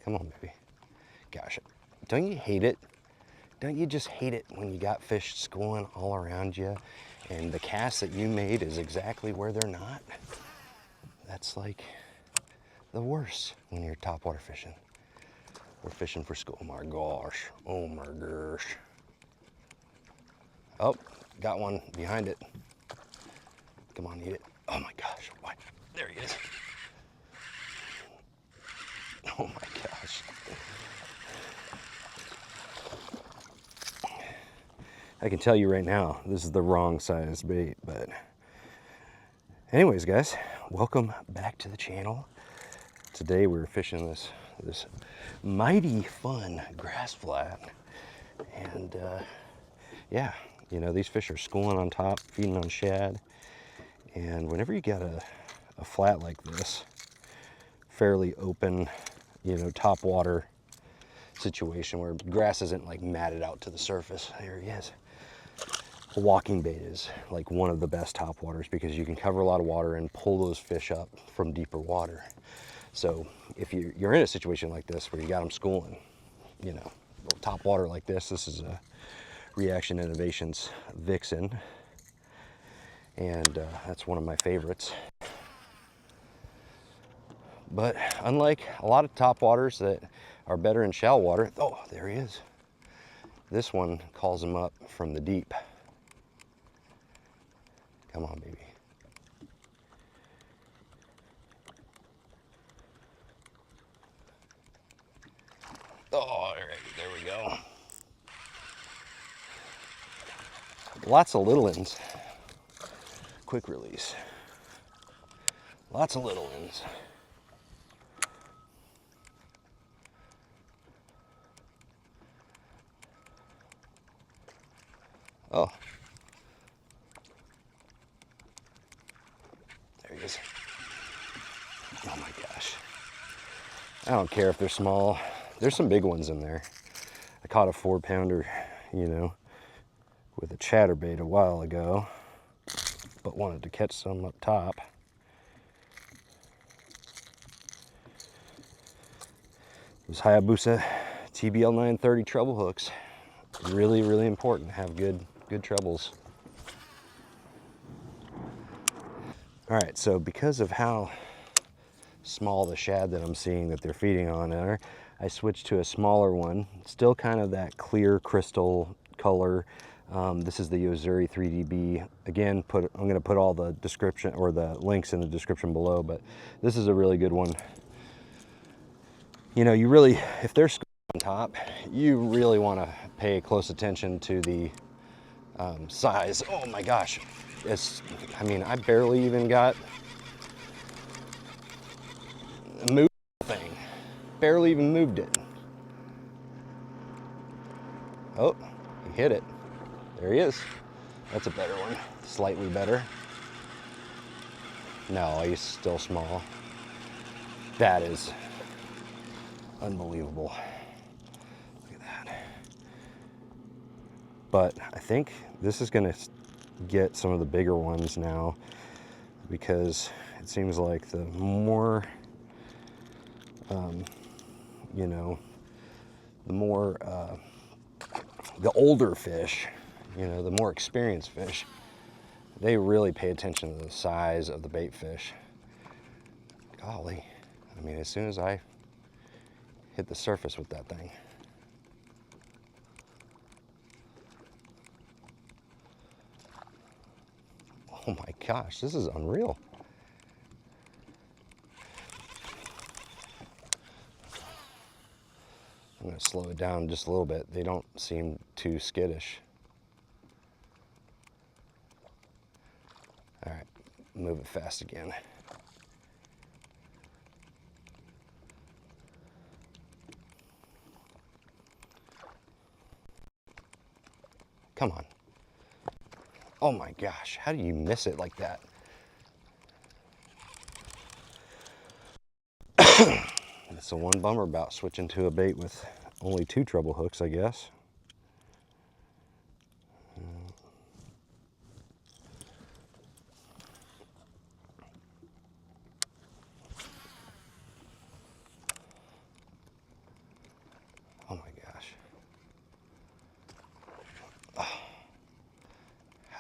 Come on, baby. Gosh, don't you hate it? Don't you just hate it when you got fish schooling all around you and the cast that you made is exactly where they're not? That's like the worst when you're topwater fishing. We're fishing for school. Oh my gosh. Oh my gosh. Oh, got one behind it. Come on, eat it. Oh my gosh. What? There he is. Oh my gosh. I can tell you right now, this is the wrong size bait, but anyways, guys, welcome back to the channel. Today we're fishing this mighty fun grass flat, and yeah, you know, these fish are schooling on top, feeding on shad, and whenever you got a flat like this, fairly open, you know, top water situation where grass isn't like matted out to the surface, there he is. A walking bait is like one of the best top waters because you can cover a lot of water and pull those fish up from deeper water. So if you're in a situation like this where you got them schooling, you know, top water like this is a Reaction Innovations Vixen, and that's one of my favorites. But unlike a lot of top waters that are better in shallow water, oh, there he is. This one calls him up from the deep. Come on, baby. Oh, all right, there we go. Lots of little ones. Quick release. Lots of little ones. Oh. There he is. Oh my gosh. I don't care if they're small. There's some big ones in there. I caught a 4-pounder, you know, with a chatterbait a while ago, but wanted to catch some up top. Those Hayabusa TBL 930 treble hooks. Really, really important to have good trebles. All right, so because of how small the shad that I'm seeing that they're feeding on are, I switched to a smaller one. Still kind of that clear crystal color. This is the Yozuri 3DB. Again, I'm going to put all the description or the links in the description below, but this is a really good one. You know, you really, if they're on top, you really want to pay close attention to the size. Oh my gosh. I mean, I barely even got moved the thing. Barely even moved it. Oh, he hit it. There he is. That's a better one. Slightly better. No, he's still small. That is unbelievable. Look at that. But I think this is going to get some of the bigger ones now, because it seems like the more you know, the more the older fish, you know, the more experienced fish, they really pay attention to the size of the bait fish. Golly, I mean, as soon as I hit the surface with that thing, oh my gosh, this is unreal. I'm going to slow it down just a little bit. They don't seem too skittish. All right, move it fast again. Come on. Oh my gosh, how do you miss it like that? That's the one bummer about switching to a bait with only 2 treble hooks, I guess.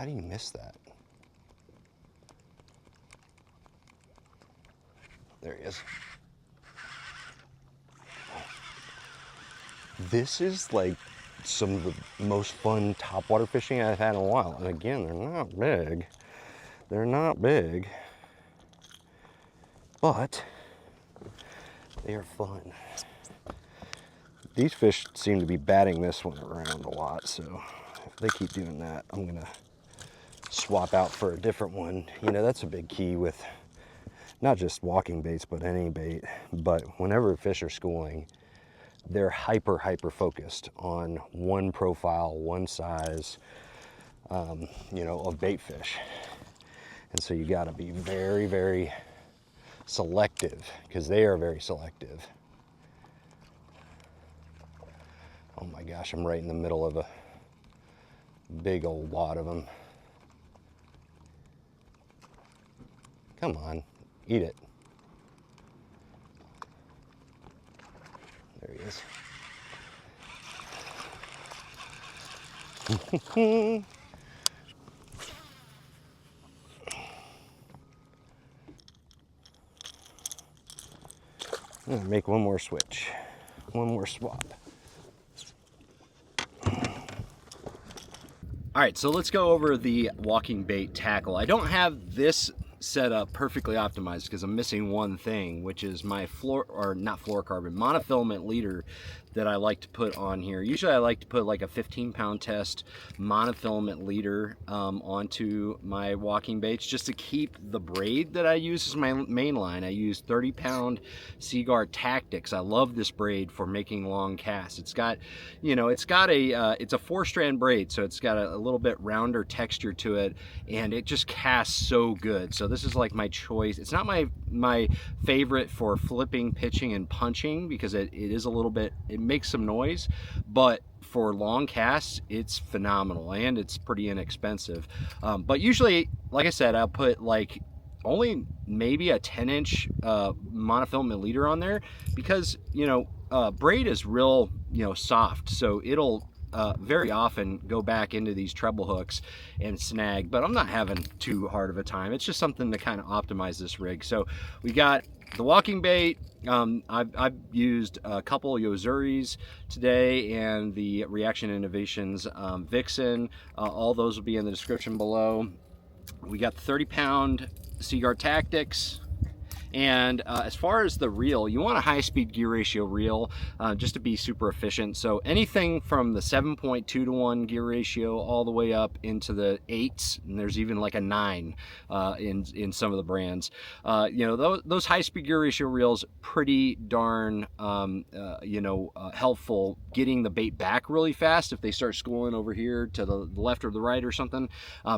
How do you miss that? There he is. This is like some of the most fun topwater fishing I've had in a while. And again, they're not big. They're not big, but they are fun. These fish seem to be batting this one around a lot, so if they keep doing that, I'm gonna swap out for a different one. You know, that's a big key with not just walking baits, but any bait. But whenever fish are schooling, they're hyper focused on one profile, one size, you know, of bait fish. And so you gotta be very selective, because they are very selective. Oh my gosh, I'm right in the middle of a big old wad of them. Come on, eat it. There he is. I'm gonna make one more switch, one more swap. All right, so let's go over the walking bait tackle. I don't have this set up perfectly optimized because I'm missing one thing, which is my monofilament leader that I like to put on here. Usually I like to put like a 15-pound test monofilament leader onto my walking baits just to keep the braid that I use as my main line. I use 30-pound Seaguar Tactics. I love this braid for making long casts. It's got, you know, it's got a, it's a 4-strand braid, so it's got a little bit rounder texture to it, and it just casts so good. So this is like my choice. It's not my favorite for flipping, pitching, and punching because it is a little bit, it makes some noise, but for long casts it's phenomenal and it's pretty inexpensive. But usually, like I said, I'll put like only maybe a 10-inch monofilament leader on there because, you know, braid is real, you know, soft, so it'll very often go back into these treble hooks and snag, but I'm not having too hard of a time. It's just something to kind of optimize this rig. So we got the walking bait. I've used a couple Yozuris today and the Reaction Innovations Vixen. All those will be in the description below. We got the 30-pound Seaguar Tactics. And as far as the reel, you want a high-speed gear ratio reel just to be super efficient. So anything from the 7.2 to 1 gear ratio all the way up into the 8s, and there's even like a 9 in some of the brands. You know, those high-speed gear ratio reels pretty darn you know, helpful getting the bait back really fast. If they start schooling over here to the left or the right or something,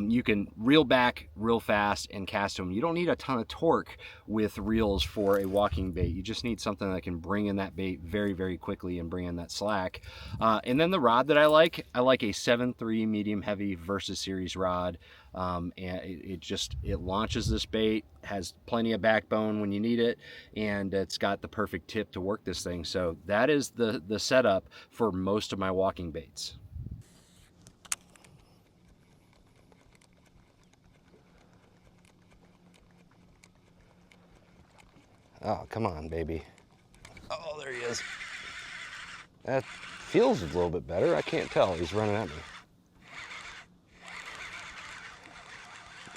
you can reel back real fast and cast them. You don't need a ton of torque with reels for a walking bait. You just need something that can bring in that bait very quickly and bring in that slack. And then the rod that I like a 7.3 medium heavy Versus series rod. And it launches this bait, has plenty of backbone when you need it, and it's got the perfect tip to work this thing. So that is the setup for most of my walking baits. Oh, come on, baby. Oh, there he is. That feels a little bit better. I can't tell. He's running at me.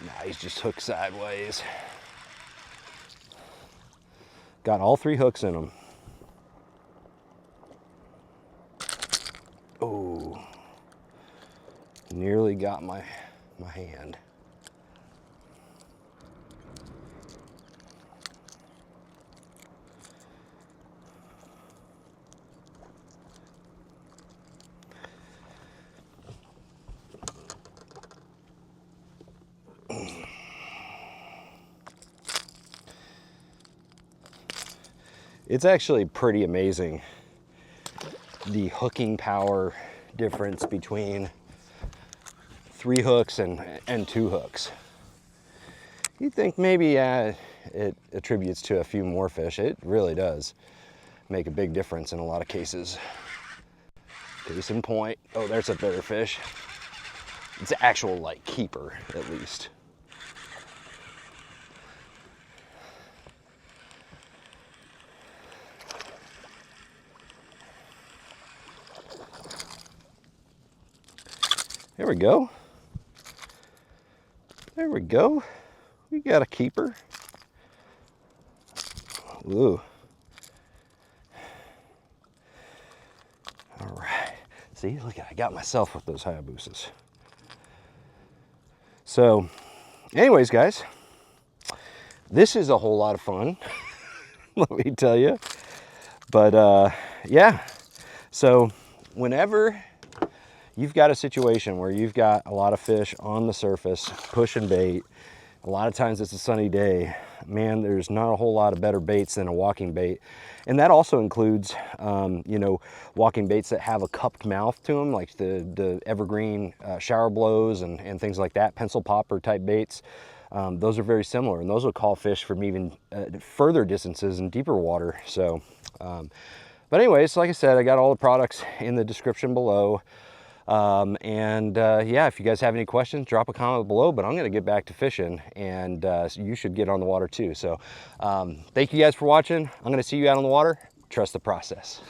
Nah, he's just hooked sideways. Got all 3 hooks in him. Oh, nearly got my hand. It's actually pretty amazing the hooking power difference between 3 hooks and 2 hooks. You'd think maybe it attributes to a few more fish. It really does make a big difference in a lot of cases. Case in point, oh, there's a bigger fish. It's actual like keeper at least. There we go. There we go. We got a keeper. Ooh. All right. See, look, I got myself with those Hayabusas. So, anyways, guys, this is a whole lot of fun. Let me tell you. But yeah. So, whenever you've got a situation where you've got a lot of fish on the surface pushing bait, a lot of times it's a sunny day, man, there's not a whole lot of better baits than a walking bait. And that also includes, you know, walking baits that have a cupped mouth to them, like the evergreen shower blows and things like that, pencil popper type baits. Those are very similar, and those will call fish from even further distances in deeper water. So, but anyways, like I said, I got all the products in the description below. Yeah, if you guys have any questions, drop a comment below, but I'm going to get back to fishing, and you should get on the water too. So thank you guys for watching. I'm going to see you out on the water. Trust the process.